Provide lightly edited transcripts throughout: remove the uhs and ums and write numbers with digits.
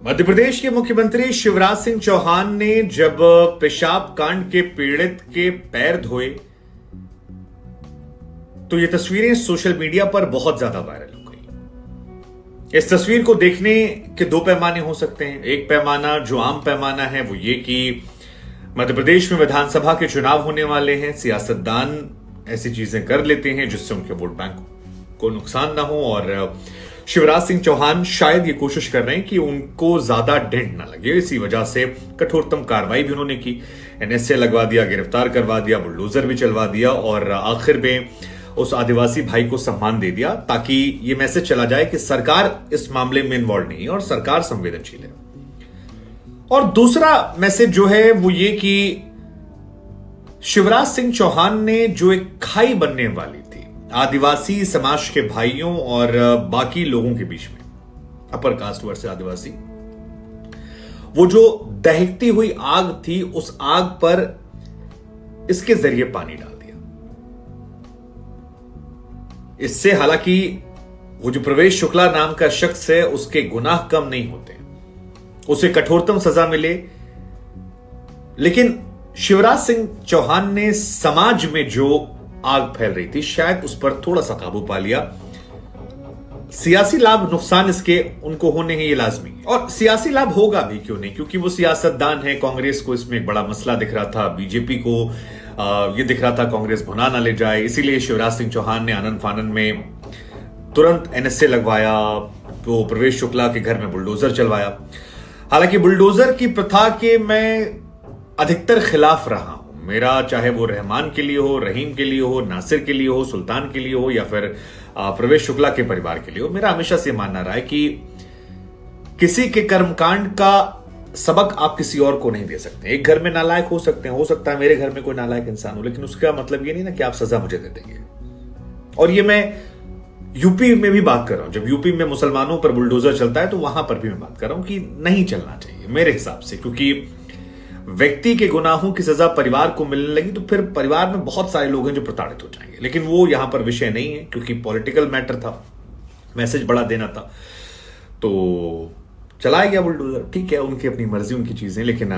मध्य प्रदेश के मुख्यमंत्री शिवराज सिंह चौहान ने जब पेशाब कांड के पीड़ित के पैर धोए तो ये तस्वीरें सोशल मीडिया पर बहुत ज्यादा वायरल हो गई। इस तस्वीर को देखने के दो पैमाने हो सकते हैं। एक पैमाना जो आम पैमाना है वो ये कि मध्य प्रदेश में विधानसभा के चुनाव होने वाले हैं, सियासतदान ऐसी चीजें कर लेते हैं जिससे उनके वोट बैंक को नुकसान ना हो, और शिवराज सिंह चौहान शायद ये कोशिश कर रहे हैं कि उनको ज्यादा डेंट ना लगे। इसी वजह से कठोरतम कार्रवाई भी उन्होंने की, एनएसए लगवा दिया, गिरफ्तार करवा दिया, बुलडोजर भी चलवा दिया और आखिर में उस आदिवासी भाई को सम्मान दे दिया ताकि ये मैसेज चला जाए कि सरकार इस मामले में इन्वॉल्व नहीं है और सरकार संवेदनशील है। और दूसरा मैसेज जो है वो ये कि शिवराज सिंह चौहान ने जो एक खाई बनने वाली थी आदिवासी समाज के भाइयों और बाकी लोगों के बीच में, अपर कास्ट वर्सेस आदिवासी, वो जो दहकती हुई आग थी उस आग पर इसके जरिए पानी डाल दिया। इससे हालांकि वो जो प्रवेश शुक्ला नाम का शख्स है उसके गुनाह कम नहीं होते, उसे कठोरतम सजा मिले, लेकिन शिवराज सिंह चौहान ने समाज में जो आग फैल रही थी शायद उस पर थोड़ा सा काबू पा लिया। सियासी लाभ नुकसान इसके उनको होने हैं, ये लाजमी, और सियासी लाभ होगा भी, क्यों नहीं, क्योंकि वो सियासतदान है। कांग्रेस को इसमें एक बड़ा मसला दिख रहा था, बीजेपी को ये दिख रहा था कांग्रेस भुना ना ले जाए, इसीलिए शिवराज सिंह चौहान ने आनंद फानन में तुरंत एनएसए लगवाया, तो प्रवेश शुक्ला के घर में बुलडोजर चलवाया। हालांकि बुलडोजर की प्रथा के मैं अधिकतर खिलाफ रहा हूं। मेरा चाहे वो रहमान के लिए हो, रहीम के लिए हो, नासिर के लिए हो, सुल्तान के लिए हो या फिर प्रवेश शुक्ला के परिवार के लिए हो, मेरा हमेशा से मानना रहा है कि किसी के कर्मकांड का सबक आप किसी और को नहीं दे सकते। एक घर में नालायक हो सकते हैं, हो सकता है मेरे घर में कोई नालायक इंसान हो, लेकिन उसका मतलब ये नहीं ना कि आप सजा मुझे दे देंगे। और ये मैं यूपी में भी बात कर रहा हूं, जब यूपी में मुसलमानों पर बुलडोजर चलता है तो वहां पर भी मैं बात कर रहा हूं कि नहीं चलना चाहिए मेरे हिसाब से, क्योंकि व्यक्ति के गुनाहों की सजा परिवार को मिलने लगी तो फिर परिवार में बहुत सारे लोग हैं जो प्रताड़ित हो जाएंगे। लेकिन वो यहां पर विषय नहीं है, क्योंकि पॉलिटिकल मैटर था, मैसेज बड़ा देना था, तो चलाया गया बुलडोजर। ठीक है, उनकी अपनी मर्जी, उनकी चीजें। लेकिन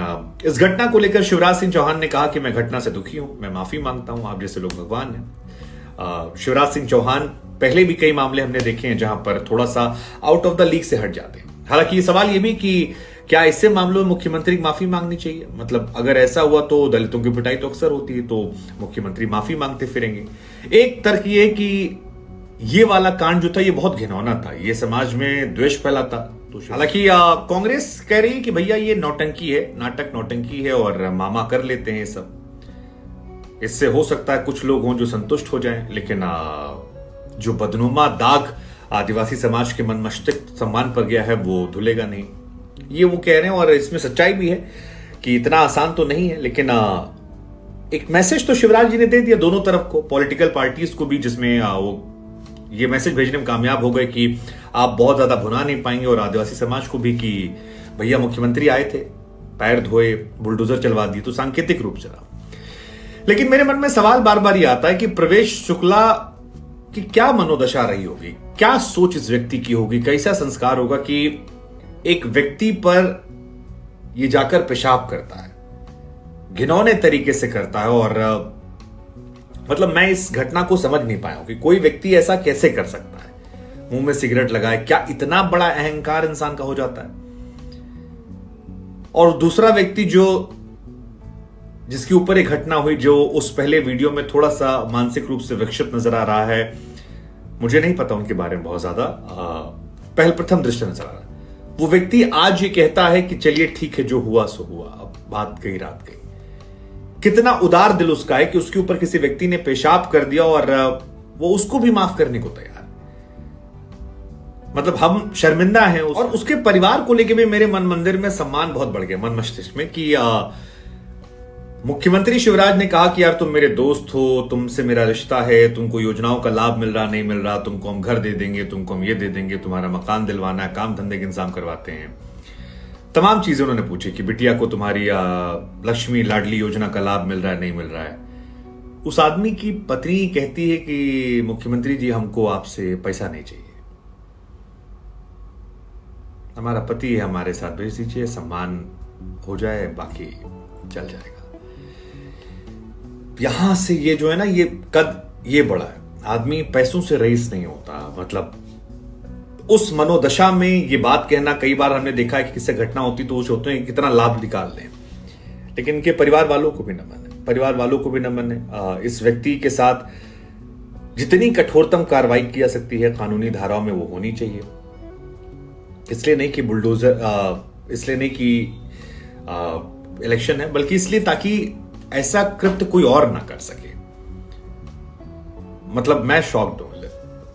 इस घटना को लेकर शिवराज सिंह चौहान ने कहा कि मैं घटना से दुखी हूं, मैं माफी मांगता हूं, आप जैसे लोग भगवान हैं। शिवराज सिंह चौहान पहले भी कई मामले हमने देखे हैं जहां पर थोड़ा सा आउट ऑफ द लीग से हट जाते हैं। हालांकि ये सवाल ये भी कि क्या ऐसे मामलों में मुख्यमंत्री की माफी मांगनी चाहिए, मतलब अगर ऐसा हुआ तो दलितों की पिटाई तो अक्सर होती है, तो मुख्यमंत्री माफी मांगते फिरेंगे। एक तर्क ये कि ये वाला कांड जो था ये बहुत घिनौना था, ये समाज में द्वेष फैलाता। तो हालांकि कांग्रेस कह रही है कि भैया ये नौटंकी है, नाटक नौटंकी है और मामा कर लेते हैं ये सब। इससे हो सकता है कुछ लोग हों जो संतुष्ट हो जाएं, लेकिन जो बदनुमा दाग आदिवासी समाज के मन मस्तिष्क सम्मान पर गया है वो धुलेगा नहीं, ये वो कह रहे हैं। और इसमें सच्चाई भी है कि इतना आसान तो नहीं है, लेकिन एक मैसेज तो शिवराज जी ने दे दिया दोनों तरफ को, पॉलिटिकल पार्टीज को भी, जिसमें वो ये मैसेज भेजने में कामयाब हो गए कि आप बहुत ज्यादा भुना नहीं पाएंगे, और आदिवासी समाज को भी कि भैया मुख्यमंत्री आए थे, पैर धोए, बुलडोजर चलवा दिए, तो सांकेतिक रूप से रहा। लेकिन मेरे मन में सवाल बार बार ये आता है कि प्रवेश शुक्ला की क्या मनोदशा रही होगी, क्या सोच इस व्यक्ति की होगी, कैसा संस्कार होगा कि एक व्यक्ति पर ये जाकर पेशाब करता है, घिनौने तरीके से करता है। और मतलब मैं इस घटना को समझ नहीं पाया हूं कि कोई व्यक्ति ऐसा कैसे कर सकता है, मुंह में सिगरेट लगाए, क्या इतना बड़ा अहंकार इंसान का हो जाता है। और दूसरा व्यक्ति जो जिसके ऊपर एक घटना हुई, जो उस पहले वीडियो में थोड़ा सा मानसिक रूप से विक्षिप्त नजर आ रहा है, मुझे नहीं पता उनके बारे में बहुत ज्यादा, पहल प्रथम दृष्टि नजर आ रहा है, वो व्यक्ति आज ये कहता है कि चलिए ठीक है, जो हुआ सो हुआ, अब बात गई रात गई। कितना उदार दिल उसका है कि उसके ऊपर किसी व्यक्ति ने पेशाब कर दिया और वो उसको भी माफ करने को तैयार। मतलब हम शर्मिंदा हैं और उसके परिवार को लेकर भी मेरे मन मंदिर में सम्मान बहुत बढ़ गया, मन मस्तिष्क में, कि मुख्यमंत्री शिवराज ने कहा कि यार तुम मेरे दोस्त हो, तुमसे मेरा रिश्ता है, तुमको योजनाओं का लाभ मिल रहा नहीं मिल रहा, तुमको हम घर दे देंगे, तुमको हम ये दे देंगे, तुम्हारा मकान दिलवाना है, काम धंधे के इंतजाम करवाते हैं, तमाम चीजें उन्होंने पूछी कि बिटिया को तुम्हारी लक्ष्मी लाडली योजना का लाभ मिल रहा है नहीं मिल रहा है। उस आदमी की पत्नी कहती है कि मुख्यमंत्री जी हमको आपसे पैसा नहीं चाहिए। हमारा पति है, हमारे साथ भेज दीजिए, सम्मान हो जाए, बाकी चल जाएगा। यहां से ये जो है ना, ये कद ये बड़ा है। आदमी पैसों से रईस नहीं होता। मतलब उस मनोदशा में ये बात कहना, कई बार हमने देखा है कि किससे घटना होती तो वो सोचते हैं कितना लाभ निकाल लें, लेकिन इनके परिवार वालों को भी नमन है, परिवार वालों को भी नमन है। इस व्यक्ति के साथ जितनी कठोरतम कार्रवाई की जा सकती है कानूनी धाराओं में, वो होनी चाहिए। इसलिए नहीं कि बुलडोजर, इसलिए नहीं कि इलेक्शन है, बल्कि इसलिए ताकि ऐसा कृत्य कोई और ना कर सके। मतलब मैं शॉक्ड हूं,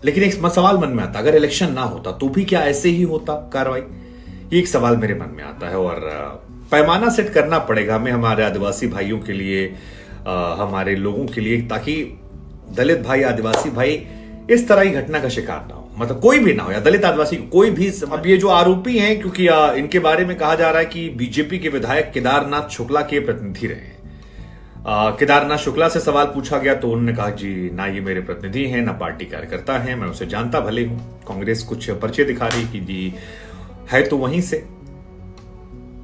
लेकिन एक सवाल मन में आता, अगर इलेक्शन ना होता तो भी क्या ऐसे ही होता कार्रवाई? ये एक सवाल मेरे मन में आता है। और पैमाना सेट करना पड़ेगा हमें, हमारे आदिवासी भाइयों के लिए, हमारे लोगों के लिए, ताकि दलित भाई, आदिवासी भाई इस तरह की घटना का शिकार ना हो। मतलब कोई भी ना हो, या दलित आदिवासी कोई भी। अब ये जो आरोपी हैं, क्योंकि इनके बारे में कहा जा रहा है कि बीजेपी के विधायक केदारनाथ शुक्ला के प्रतिनिधि रहे हैं। केदारनाथ शुक्ला से सवाल पूछा गया तो उन्होंने कहा, जी ना ये मेरे प्रतिनिधि हैं, ना पार्टी कार्यकर्ता हैं, मैं उसे जानता भले हूं। कांग्रेस कुछ पर्चे दिखा रही कि जी है तो वहीं से।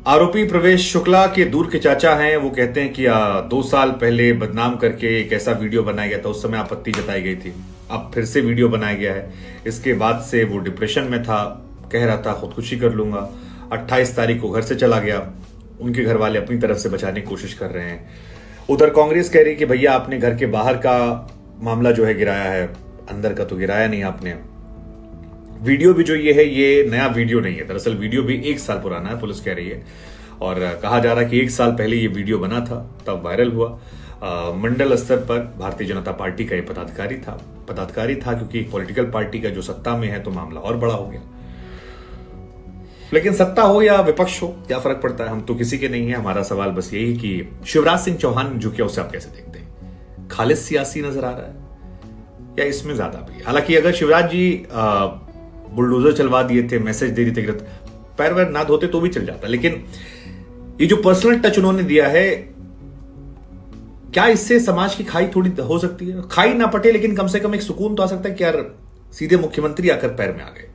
आरोपी प्रवेश शुक्ला के दूर के चाचा हैं। वो कहते हैं कि 2 साल पहले बदनाम करके एक ऐसा वीडियो बनाया गया था, उस समय आपत्ति जताई गई थी, अब फिर से वीडियो बनाया गया है। इसके बाद से वो डिप्रेशन में था, कह रहा था खुदकुशी कर लूंगा। 28 तारीख को घर से चला गया। उनके घर वाले अपनी तरफ से बचाने की कोशिश कर रहे हैं। उधर कांग्रेस कह रही कि भैया आपने घर के बाहर का मामला जो है गिराया है, अंदर का तो गिराया नहीं आपने। वीडियो भी जो ये है, ये नया वीडियो नहीं है, दरअसल वीडियो भी 1 साल पुराना है, पुलिस कह रही है। और कहा जा रहा है कि 1 साल पहले ये वीडियो बना था, तब वायरल हुआ। मंडल स्तर पर भारतीय जनता पार्टी का ये पदाधिकारी था, क्योंकि पॉलिटिकल पार्टी का जो सत्ता में है तो मामला और बड़ा हो गया। लेकिन सत्ता हो या विपक्ष हो, क्या फर्क पड़ता है, हम तो किसी के नहीं है। हमारा सवाल बस यही कि शिवराज सिंह चौहान जो किया उसे आप कैसे देखते हैं? खालिद सियासी नजर आ रहा है या इसमें ज्यादा भी? हालांकि अगर शिवराज जी बुलडोजर चलवा दिए थे, मैसेज दे दिए थे, पैर वैर ना धोते तो भी चल जाता, लेकिन ये जो पर्सनल टच उन्होंने दिया है, क्या इससे समाज की खाई थोड़ी हो सकती है? खाई ना पटे, लेकिन कम से कम एक सुकून तो आ सकता है कि यार सीधे मुख्यमंत्री आकर पैर में आ गए।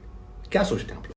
क्या सोचते हैं आप लोग?